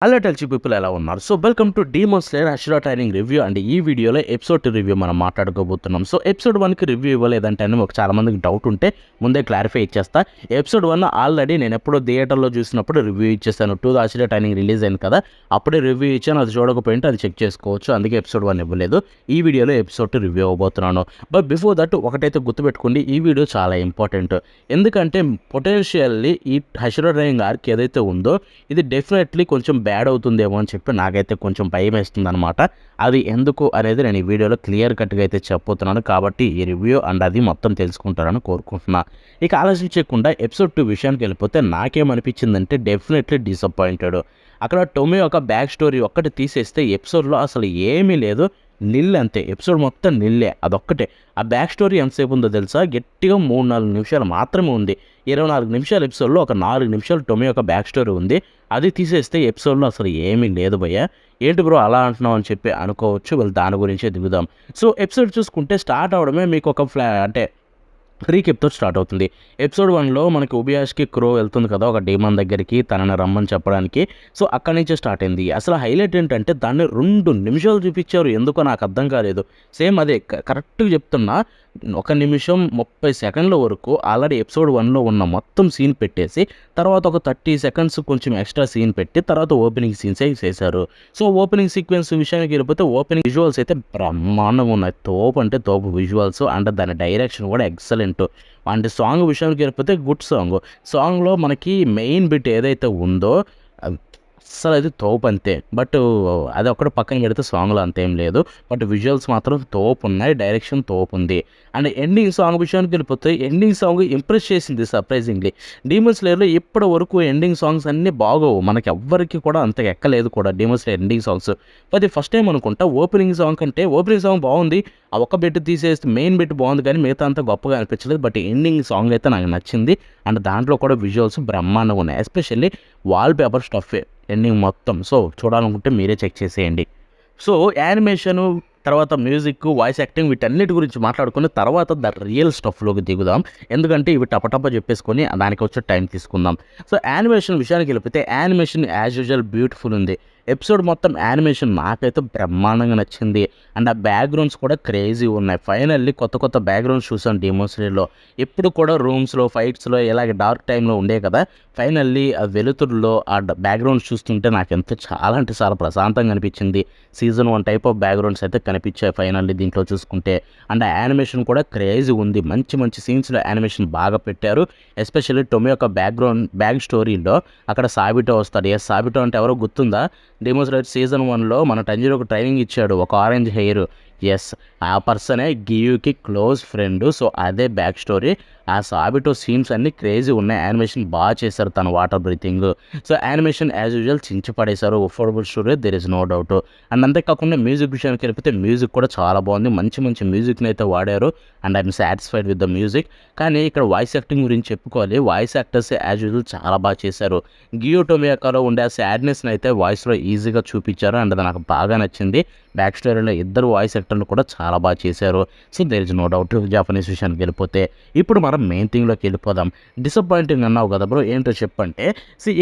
Hello టెల్చి people ఎలా ఉన్నారు? So welcome to Demon Slayer Hashira Training review and ఈ వీడియోలో ఎపిసోడ్ 2 రివ్యూ మనం మాట్లాడుకోబోతున్నాం. సో ఎపిసోడ్ 1కి రివ్యూ ఇవ్వలేదంటే అని చాలా మందికి డౌట్ ఉంటే ముందే క్లారిఫై ఇచ్చేస్తా. ఎపిసోడ్ 1 ఆల్రెడీ నేను ఎప్పుడో థియేటర్లో చూసినప్పుడు రివ్యూ ఇచ్చేసాను. 2 హషిరా ట్రైనింగ్ రిలీజ్ అయింది కదా, అప్పుడే రివ్యూ ఇచ్చాను. అది చూడకపోయింటే అది చెక్ చేసుకోవచ్చు. అందుకే ఎపిసోడ్ 1 ఇవ్వలేదు. ఈ వీడియోలో ఎపిసోడ్ 2 రివ్యూ అవ్వబోతున్నాను. బట్ బిఫోర్ దట్ ఒకటైతే గుర్తుపెట్టుకోండి, ఈ వీడియో చాలా ఇంపార్టెంట్. ఎందుకంటే పొటెన్షియల్లీ ఈ హషిరా ట్రైనింగ్ ఆర్క్ ఏదైతే ఉందో ఇది డెఫినెట్లీ కొంచెం బ్యాడ్ అవుతుందేమో అని చెప్పి నాకైతే కొంచెం భయం వేస్తుంది అనమాట. అది ఎందుకు అనేది నేను ఈ వీడియోలో క్లియర్ కట్గా అయితే చెప్పబోతున్నాను. కాబట్టి ఈ రివ్యూ అండ్ అది మొత్తం తెలుసుకుంటారని కోరుకుంటున్నా. ఇక ఆలోచించకుండా ఎపిసోడ్ 2 విషయానికి వెళ్ళిపోతే నాకేమనిపించిందంటే డెఫినెట్లీ డిసప్పాయింటెడ్. అక్కడ టొమి ఒక బ్యాక్ స్టోరీ ఒక్కటి తీసేస్తే ఎపిసోడ్లో అసలు ఏమీ లేదు, నిల్ అంతే. ఎపిసోడ్ మొత్తం నిల్లే, అదొక్కటే. ఆ బ్యాక్ స్టోరీ ఎంతసేపు ఉందో తెలుసా? గట్టిగా 3-4 నిమిషాలు మాత్రమే ఉంది. 24 నిమిషాల ఎపిసోడ్లో ఒక 4 నిమిషాలు టొమి యొక్క బ్యాక్ స్టోరీ ఉంది. అది తీసేస్తే ఎపిసోడ్లో అసలు ఏమీ లేదు భయ్య. ఏంటి బ్రో అలా అంటున్నావు అని చెప్పి అనుకోవచ్చు. వీళ్ళు దాని గురించే దిగుదాం. సో ఎపిసోడ్ చూసుకుంటే స్టార్ట్ అవడమే మీకు ఒక అంటే రీకెప్తో స్టార్ట్ అవుతుంది. ఎపిసోడ్ 1లో మనకి ఉబియాష్కి క్రో వెళ్తుంది కదా ఒక డీమన్ దగ్గరికి, తనని రమ్మని చెప్పడానికి. సో అక్కడి నుంచే స్టార్ట్ అయింది. అసలు హైలైట్ ఏంటంటే దాన్ని 2 నిమిషాలు చూపించారు. ఎందుకో నాకు అర్థం కాలేదు. సేమ్ అదే కరెక్ట్గా చెప్తున్నా, 1 నిమిషం 30 సెకండ్ల వరకు ఆల్రెడీ ఎపిసోడ్ 1లో ఉన్న మొత్తం సీన్ పెట్టేసి తర్వాత ఒక 30 సెకండ్స్ కొంచెం ఎక్స్ట్రా సీన్ పెట్టి తర్వాత ఓపెనింగ్ సీన్సే చేశారు. సో ఓపెనింగ్ సీక్వెన్స్ విషయానికి వెళ్ళిపోతే ఓపెనింగ్ విజువల్స్ అయితే బ్రహ్మాండంగా ఉన్నాయి. తోపు అంటే తోపు విజువల్స్ అండ్ దాని డైరెక్షన్ కూడా ఎక్సలెంట్. అండ్ సాంగ్ విషయానికి వెళ్ళిపోతే గుడ్ సాంగ్లో మనకి మెయిన్ బిట్ ఏదైతే ఉందో అస్సలు అది తోపు అంతే. బట్ అది ఒక్కటి పక్కన పెడితే సాంగ్లో అంతేం లేదు. బట్ విజువల్స్ మాత్రం తోపు ఉన్నాయి, డైరెక్షన్ తోపు ఉంది. అండ్ ఎండింగ్ సాంగ్ విషయానికి వెళ్ళిపోతే ఎండింగ్ సాంగ్ ఇంప్రెస్ చేసింది సర్ప్రైజింగ్లీ. డీమన్ స్లేయర్లో ఇప్పటి వరకు ఎండింగ్ సాంగ్స్ అన్నీ బాగోవు, మనకి ఎవ్వరికి కూడా అంత ఎక్కలేదు కూడా డీమన్ స్లేయర్ ఎండింగ్ సాంగ్స్. అది ఫస్ట్ టైం అనుకుంటా ఓపెనింగ్ సాంగ్ కంటే ఓపెనింగ్ సాంగ్ బాగుంది, ఆ ఒక్క బిట్ తీసేస్తే మెయిన్ బిట్ బాగుంది కానీ మిగతా అంతా గొప్పగా అనిపించలేదు. బట్ ఎండింగ్ సాంగ్ అయితే నాకు నచ్చింది. అండ్ దాంట్లో కూడా విజువల్స్ బ్రహ్మాండంగా ఉన్నాయి. ఎస్పెషల్లీ వాల్ పేపర్ స్టఫే ఎండింగ్ మొత్తం. సో చూడాలనుకుంటే మీరే చెక్ చేసేయండి. సో యానిమేషను, తర్వాత మ్యూజిక్, వాయిస్ యాక్టింగ్ వీటన్నిటి గురించి మాట్లాడుకుని తర్వాత ద రియల్ స్టఫ్లోకి దిగుదాం. ఎందుకంటే ఇవి టపటప చెప్పేసుకొని దానికి వచ్చే టైం తీసుకుందాం. సో యానిమేషన్ విషయానికి వెళ్ళిపోతే యానిమేషన్ యాజ్ యూజువల్ బ్యూటిఫుల్ ఉంది. ఎపిసోడ్ మొత్తం యానిమేషన్ నాకైతే బ్రహ్మాండంగా నచ్చింది. అండ్ ఆ బ్యాక్గ్రౌండ్స్ కూడా క్రేజీ ఉన్నాయి. ఫైనల్లీ కొత్త కొత్త బ్యాక్గ్రౌండ్స్ చూసాను డీమన్ స్లేయర్లో. ఎప్పుడు కూడా రూమ్స్లో ఫైట్స్లో ఇలాగ డార్క్ టైంలో ఉండే కదా, ఫైనల్లీ ఆ వెలుతురులో ఆ బ్యాక్గ్రౌండ్స్ చూస్తుంటే నాకు ఎంతో చాలా అంటే చాలా ప్రశాంతంగా అనిపించింది. సీజన్ 1 టైప్ ఆఫ్ బ్యాక్గ్రౌండ్స్ అయితే కనిపించాయి ఫైనల్లీ దీంట్లో చూసుకుంటే. అండ్ ఆ యానిమేషన్ కూడా క్రేజీ ఉంది. మంచి మంచి సీన్స్లో యానిమేషన్ బాగా పెట్టారు. ఎస్పెషల్లీ టొమి యొక్క బ్యాక్ స్టోరీలో అక్కడ సాబిటో వస్తాడు. సాబిటో అంటే ఎవరో గుర్తుందా? డీమన్ స్లేయర్ సీజన్ 1లో మన టంజిరోకి ట్రైనింగ్ ఇచ్చాడు, ఒక ఆరెంజ్ హెయిర్. ఆ పర్సనే గియుకి క్లోజ్ ఫ్రెండ్. సో అదే బ్యాక్ స్టోరీ. ఆ సాబిటో సీన్స్ అన్నీ క్రేజీ ఉన్నాయి. యానిమేషన్ బాగా చేశారు, తన water breathing. So animation as usual చించి పడేశారు. Affordable story, there is no doubt. And అంతేకాకుండా మ్యూజిక్ విషయానికి వెళ్ళిపోతే మ్యూజిక్ కూడా చాలా బాగుంది. మంచి మంచి మ్యూజిక్ని అయితే వాడారు. And I'm satisfied with the music. కానీ ఇక్కడ వాయిస్ యాక్టింగ్ గురించి చెప్పుకోవాలి. వాయిస్ యాక్టర్స్ యాజ్ యూజువల్ చాలా బాగా చేశారు. గియో టొమియాకాలో ఉండే ఆ సాడ్నెస్ని అయితే వాయిస్లో ఈజీగా చూపించారు. అండ్ అది నాకు బాగా నచ్చింది. బ్యాక్ స్టోరీలో ఇద్దరు వాయిస్ యాక్టర్లు కూడా చాలా బాగా చేశారు. So there is no doubt. Japanese విషయానికి వెళ్ళిపోతే ఇప్పుడు మనం మెయిన్ థింగ్లోకి వెళ్ళిపోదాం. డిసప్పాయింటింగ్ అన్నావు కదా బ్రో, ఏంటో చెప్పంటే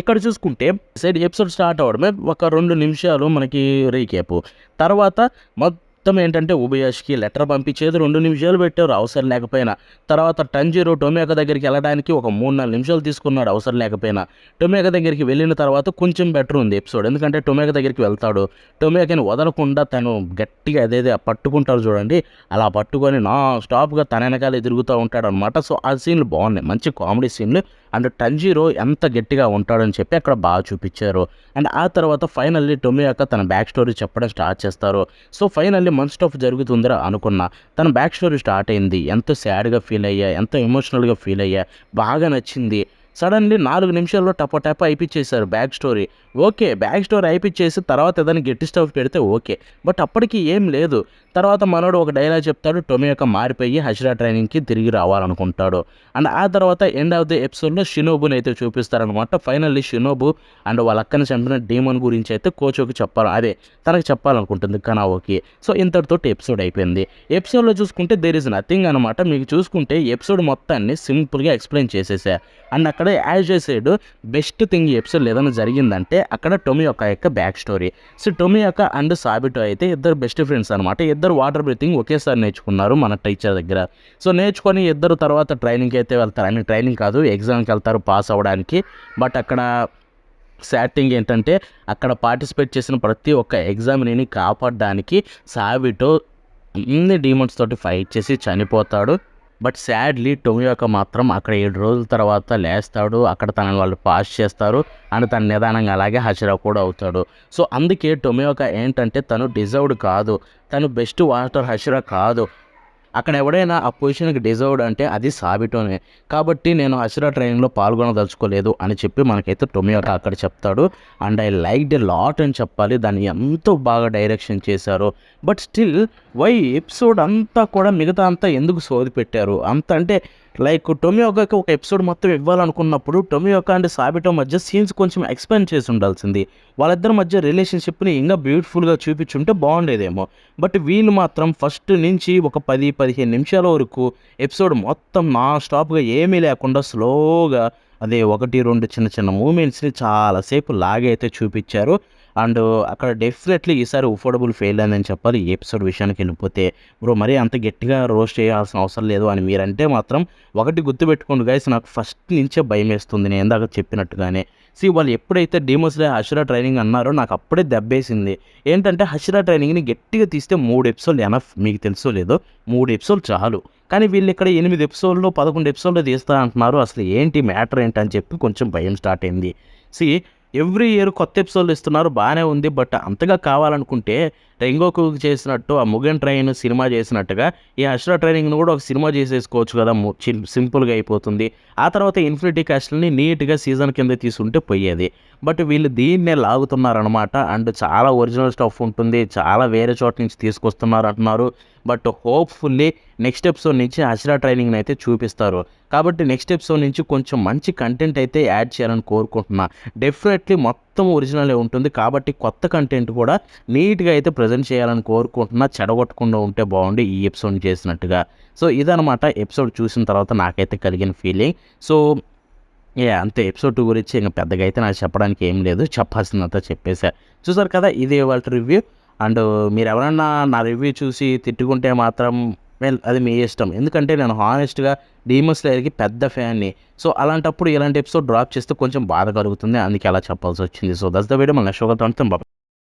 ఇక్కడ చూసుకుంటే సైడ్ ఎపిసోడ్ స్టార్ట్ అవ్వడమే ఒక 2 నిమిషాలు మనకి రీక్యాప్. తర్వాత మొత్తం ఏంటంటే ఉబయాష్కి లెటర్ పంపించేది 2 నిమిషాలు పెట్టారు అవసరం లేకపోయినా. తర్వాత టంజిరో టొమియాక దగ్గరికి వెళ్ళడానికి ఒక 3-4 నిమిషాలు తీసుకున్నాడు అవసరం లేకపోయినా. టొమియాక దగ్గరికి వెళ్ళిన తర్వాత కొంచెం బెటర్ ఉంది ఎపిసోడ్. ఎందుకంటే టొమియాక దగ్గరికి వెళ్తాడు, టొమియాకని వదలకుండా తను గట్టిగా అదేదే పట్టుకుంటారు చూడండి, అలా పట్టుకొని నా స్టాప్గా తన వెనకాలే తిరుగుతూ ఉంటాడు అనమాట. సో ఆ సీన్లు బాగున్నాయి, మంచి కామెడీ సీన్లు. అండ్ టంజిరో ఎంత గట్టిగా ఉంటాడని చెప్పి అక్కడ బాగా చూపించారు. అండ్ ఆ తర్వాత ఫైనల్లీ టొమియాక తన బ్యాక్ స్టోరీ చెప్పడం స్టార్ట్ చేస్తారు. సో ఫైనల్లీ మంచి స్టఫ్ జరుగుతుందిరా అనుకున్నా. తన బ్యాక్ స్టోరీ స్టార్ట్ అయింది. ఎంతో సాడ్గా ఫీల్ అయ్యా, ఎంతో ఎమోషనల్గా ఫీల్ అయ్యా, బాగా నచ్చింది. సడన్లీ 4 నిమిషాల్లో టప అయిపించేశారు back story. Okay, back story అయిపించేసి తర్వాత ఏదైనా గట్టి స్టఫ్ పెడితే ఓకే. బట్ అప్పటికి ఏం లేదు. తర్వాత మనోడు ఒక డైలాగ్ చెప్తాడు, టొమియాక మారిపోయి హషిరా ట్రైనింగ్కి తిరిగి రావాలనుకుంటాడు. అండ్ ఆ తర్వాత ఎండ్ ఆఫ్ ది ఎపిసోడ్లో షినోబుని అయితే చూపిస్తారనమాట. ఫైనల్లీ షినోబు అండ్ వాళ్ళ అక్కని చంపిన డీమన్ గురించి అయితే కోచోకి తనకు చెప్పాలనుకుంటుంది కనావోకి. సో ఇంతటితో ఎపిసోడ్ అయిపోయింది. ఎపిసోడ్లో చూసుకుంటే దేర్ ఇస్ నథింగ్ అనమాట. మీకు చూసుకుంటే ఎపిసోడ్ మొత్తాన్ని సింపుల్గా ఎక్స్ప్లెయిన్ చేసేసా. అండ్ అక్కడ అక్కడ యాడ్ చేసాడు. బెస్ట్ థింగ్ ఈ ఎపిసోడ్లో ఏదైనా జరిగిందంటే అక్కడ టొమియోకా యొక్క బ్యాక్ స్టోరీ. సో టొమియోకా అండ్ సాబిటో అయితే ఇద్దరు బెస్ట్ ఫ్రెండ్స్ అనమాట. ఇద్దరు వాటర్ బ్రీతింగ్ ఒకేసారి నేర్చుకున్నారు మన టీచర్ దగ్గర. సో నేర్చుకొని ఇద్దరు తర్వాత ట్రైనింగ్కి అయితే వెళ్తారు. అని ట్రైనింగ్ కాదు, ఎగ్జామ్కి వెళ్తారు పాస్ అవ్వడానికి. బట్ అక్కడ సాడ్ థింగ్ ఏంటంటే అక్కడ పార్టిసిపేట్ చేసిన ప్రతి ఒక్క ఎగ్జామినీని కాపాడడానికి సాబిటో అన్ని డీమన్స్ తోటి ఫైట్ చేసి చనిపోతాడు. బట్ సాడ్లీ టొమియోకా మాత్రం అక్కడ 7 రోజుల తర్వాత లేస్తాడు. అక్కడ తనని వాళ్ళు పాస్ చేస్తారు అండ్ తను నిదానంగా అలాగే హషిరా కూడా అవుతాడు. సో అందుకే టొమియోకా ఏంటంటే తను డిజర్వ్డ్ కాదు, తను బెస్ట్ వాటర్ హషిరా కాదు. అక్కడ ఎవడైనా ఆ పొజిషన్కి డిజర్వ్డ్ అంటే అది సాబిటోనే. కాబట్టి నేను హషిరా ట్రైనింగ్లో పాల్గొనదలుచుకోలేదు అని చెప్పి మనకైతే టొమియోకా అక్కడ చెప్తాడు. And I liked a lot అని చెప్పాలి. దాన్ని ఎంతో బాగా డైరెక్షన్ చేశారు. బట్ స్టిల్ వై ఎపిసోడ్ అంతా కూడా మిగతా అంతా ఎందుకు సోది పెట్టారు అంత అంటే లైక్ టొమియోకాకి ఒక ఎపిసోడ్ మొత్తం ఇవ్వాలనుకున్నప్పుడు టొమియోకా అండ్ సాబిటో మధ్య సీన్స్ కొంచెం ఎక్స్పాండ్ చేసి ఉండాల్సింది. వాళ్ళిద్దరి మధ్య రిలేషన్షిప్ని ఇంకా బ్యూటిఫుల్గా చూపించుంటే బాగుండేదేమో. బట్ వీళ్ళు మాత్రం ఫస్ట్ నుంచి ఒక 10-15 నిమిషాల వరకు ఎపిసోడ్ మొత్తం నాన్ స్టాప్గా ఏమీ లేకుండా స్లోగా అదే 1-2 చిన్న చిన్న మూమెంట్స్ని చాలాసేపు లాగైతే చూపించారు. అండ్ అక్కడ డెఫినెట్లీ ఈసారి అఫోర్డబుల్ ఫెయిల్ అయిందని చెప్పాలి. ఈ ఎపిసోడ్ విషయానికి వెళ్ళిపోతే బ్రో మరీ అంత గట్టిగా రోస్ట్ చేయాల్సిన అవసరం లేదు అని మీరంటే మాత్రం ఒకటి గుర్తుపెట్టుకోండి గైస్, నాకు ఫస్ట్ నుంచే భయం వేస్తుంది. నేను ఇందాక చెప్పినట్టుగానే వాళ్ళు ఎప్పుడైతే డీమోస్లే హషిరా ట్రైనింగ్ అన్నారో నాకు అప్పుడే దెబ్బేసింది. ఏంటంటే హషిరా ట్రైనింగ్ని గట్టిగా తీస్తే 3 ఎపిసోడ్లు ఎనఫ్, మీకు తెలుసో లేదో 3 ఎపిసోడ్లు చాలు. కానీ వీళ్ళు ఇక్కడ 8 ఎపిసోడ్లు 11 ఎపిసోడ్లు తీస్తా అంటున్నారు. అసలు ఏంటి మ్యాటర్ ఏంటి అని చెప్పి కొంచెం భయం స్టార్ట్ అయింది. ఎవ్రీ ఇయర్ కొత్త ఎపిసోడ్లు ఇస్తున్నారు, బాగానే ఉంది. బట్ అంతగా కావాలనుకుంటే రెంగోకు చేసినట్టు ఆ ముగెన్ ట్రైన్ సినిమా చేసినట్టుగా ఈ హషిరా ట్రైనింగ్ను కూడా ఒక సినిమా చేసేసుకోవచ్చు కదా, సింపుల్గా అయిపోతుంది. ఆ తర్వాత ఇన్ఫినిటీ క్యాస్ట్ని నీట్గా సీజన్ కింద తీసుకుంటే పోయేది. బట్ వీళ్ళు దీన్నే లాగుతున్నారనమాట. అండ్ చాలా ఒరిజినల్ స్టఫ్ ఉంటుంది, చాలా వేరే చోట నుంచి తీసుకొస్తున్నారు అంటున్నారు. బట్ హోప్ఫుల్లీ నెక్స్ట్ ఎపిసోడ్ నుంచి హషిరా ట్రైనింగ్ని అయితే చూపిస్తారు. కాబట్టి నెక్స్ట్ ఎపిసోడ్ నుంచి కొంచెం మంచి కంటెంట్ అయితే యాడ్ చేయాలని కోరుకుంటున్నా. డెఫినెట్లీ మొత్తం ఒరిజినలే ఉంటుంది కాబట్టి కొత్త కంటెంట్ కూడా నీట్గా అయితే ప్రజెంట్ చేయాలని కోరుకుంటున్నా. చెడగొట్టకుండా ఉంటే బాగుండి ఈ ఎపిసోడ్ చేసినట్టుగా. సో ఇదనమాట ఎపిసోడ్ చూసిన తర్వాత నాకైతే కలిగిన ఫీలింగ్. సో అంతే. ఎపిసోడ్ 2 గురించి ఇంక పెద్దగా అయితే నాకు చెప్పడానికి ఏం లేదు, చెప్పాల్సిందంతా చెప్పేసా. చూసారు కదా, ఇది వాళ్ళ రివ్యూ. అండ్ మీరు ఎవరన్నా నా రివ్యూ చూసి తిట్టుకుంటే మాత్రం అది మీ ఇష్టం. ఎందుకంటే నేను హానెస్ట్గా డీమన్ స్లేయర్కి పెద్ద ఫ్యాన్ని. సో అలాంటప్పుడు ఇలాంటి ఎపిసోడ్ డ్రాప్ చేస్తే కొంచెం బాధ కలుగుతుంది, అందుకే అలా చెప్పాల్సి వచ్చింది. So that's the video. మన నెక్స్ట్ ఒక